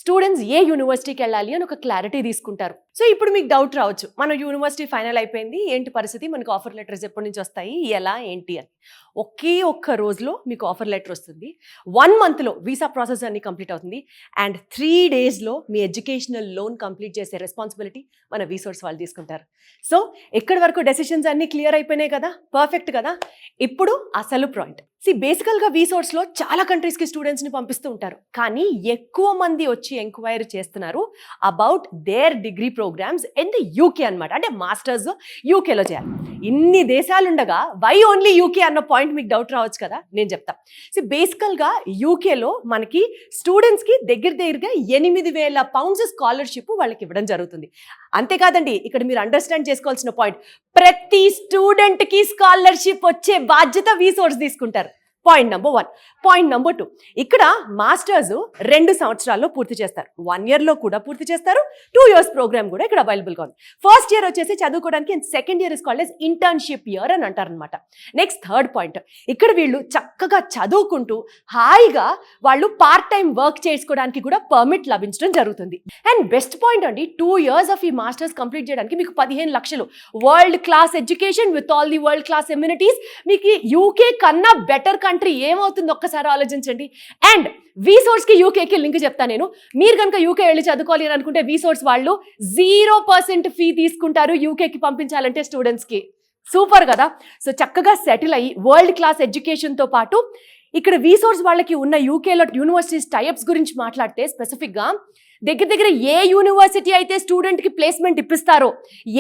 Students ఏ యూనివర్సిటీకి వెళ్ళాలి అని ఒక క్లారిటీ తీసుకుంటారు. సో ఇప్పుడు మీకు డౌట్ రావచ్చు, మన యూనివర్సిటీ ఫైనల్ అయిపోయింది, ఏంటి పరిస్థితి, మనకు ఆఫర్ లెటర్స్ ఎప్పటి నుంచి వస్తాయి, ఎలా ఏంటి అని. ఒకే ఒక్క రోజులో మీకు ఆఫర్ లెటర్ వస్తుంది. 1 monthలో వీసా ప్రాసెస్ అన్ని కంప్లీట్ అవుతుంది. అండ్ 3 daysలో మీ ఎడ్యుకేషనల్ లోన్ కంప్లీట్ చేసే రెస్పాన్సిబిలిటీ మన వీసోర్స్ వాళ్ళు తీసుకుంటారు. సో ఎక్కడి వరకు డెసిషన్స్ అన్ని క్లియర్ అయిపోయినాయి కదా, పర్ఫెక్ట్ కదా. ఇప్పుడు అసలు పాయింట్. బేసికల్గా వీసోర్స్లో చాలా కంట్రీస్కి స్టూడెంట్స్ని పంపిస్తూ ఉంటారు, కానీ ఎక్కువ మంది వచ్చి ఎంక్వైరీ చేస్తున్నారు about their degree programmes in the UK అనమాట. అంటే మాస్టర్స్ యూకేలో చేయాలి. ఇన్ని దేశాలు ఉండగా వై ఓన్లీ యూకే అన్న పాయింట్ మీకు డౌట్ రావచ్చు కదా, నేను చెప్తా. బేసికల్గా యూకేలో మనకి స్టూడెంట్స్కి దగ్గరగా 8,000 pounds స్కాలర్షిప్ వాళ్ళకి ఇవ్వడం జరుగుతుంది. అంతేకాదండి, ఇక్కడ మీరు అండర్స్టాండ్ చేసుకోవాల్సిన పాయింట్, ప్రతి స్టూడెంట్కి స్కాలర్షిప్ వచ్చే బాధ్యత వీసోర్స్ తీసుకుంటారు. Point number 1. పాయింట్ నెంబర్ 2, ఇక్కడ మాస్టర్స్ 2 సంవత్సరాల్లో పూర్తి చేస్తారు. 1 yearలో కూడా పూర్తి చేస్తారు. 2 years ప్రోగ్రామ్ కూడా ఇక్కడ అవైలబుల్గా ఉంది. ఫస్ట్ ఇయర్ వచ్చేసి చదువుకోవడానికి, and second year is called as internship year అని అంటారనమాట. నెక్స్ట్ థర్డ్ పాయింట్, ఇక్కడ వీళ్ళు చక్కగా చదువుకుంటూ హాయిగా వాళ్ళు పార్ట్ టైం వర్క్ చేసుకోవడానికి కూడా పర్మిట్ లభించడం జరుగుతుంది. అండ్ బెస్ట్ పాయింట్ అండి, 2 years ఆఫ్ ఈ మాస్టర్స్ కంప్లీట్ చేయడానికి మీకు 15 లక్షలు world class education with all the world class amenities. మీకు యూకే కన్నా బెటర్ కంట్రీ ఏమవుతుంది ఒక్కసారి ఆలోచించండి. అండ్ వీసోర్స్కి యూకేకి లింక్ చెప్తా నేను. మీరు కనుక యూకే వెళ్ళి చదువుకోవాలి అని అనుకుంటే వీసోర్స్ వాళ్ళు 0% ఫీ తీసుకుంటారు యూకేకి పంపించాలంటే స్టూడెంట్స్కి. సూపర్ కదా. సో చక్కగా సెటిల్ అయ్యి వరల్డ్ క్లాస్ ఎడ్యుకేషన్తో పాటు ఇక్కడ వీసోర్స్ వాళ్ళకి ఉన్న యూకేలో యూనివర్సిటీస్ టైప్స్ గురించి మాట్లాడితే స్పెసిఫిక్గా దగ్గర ఏ యూనివర్సిటీ అయితే స్టూడెంట్కి ప్లేస్మెంట్ ఇప్పిస్తారో,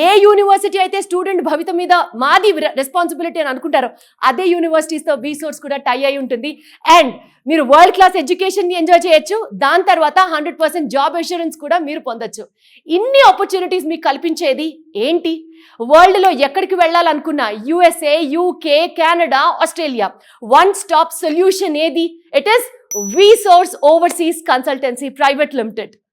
ఏ యూనివర్సిటీ అయితే స్టూడెంట్ భవిత మీద మాది రెస్పాన్సిబిలిటీ అని అనుకుంటారో, అదే యూనివర్సిటీస్తో వీసోర్స్ కూడా టై అయి ఉంటుంది. అండ్ మీరు వరల్డ్ క్లాస్ ఎడ్యుకేషన్ని ఎంజాయ్ చేయొచ్చు, దాని తర్వాత 100% జాబ్ అష్యూరెన్స్ కూడా మీరు పొందొచ్చు. ఇన్ని ఆపర్చునిటీస్ మీకు కల్పించేది ఏంటి? వరల్డ్లో ఎక్కడికి వెళ్ళాలనుకున్నా USA, UK, Canada, Australia, 1 stop solution ఏది? It is Visource overseas consultancy private limited.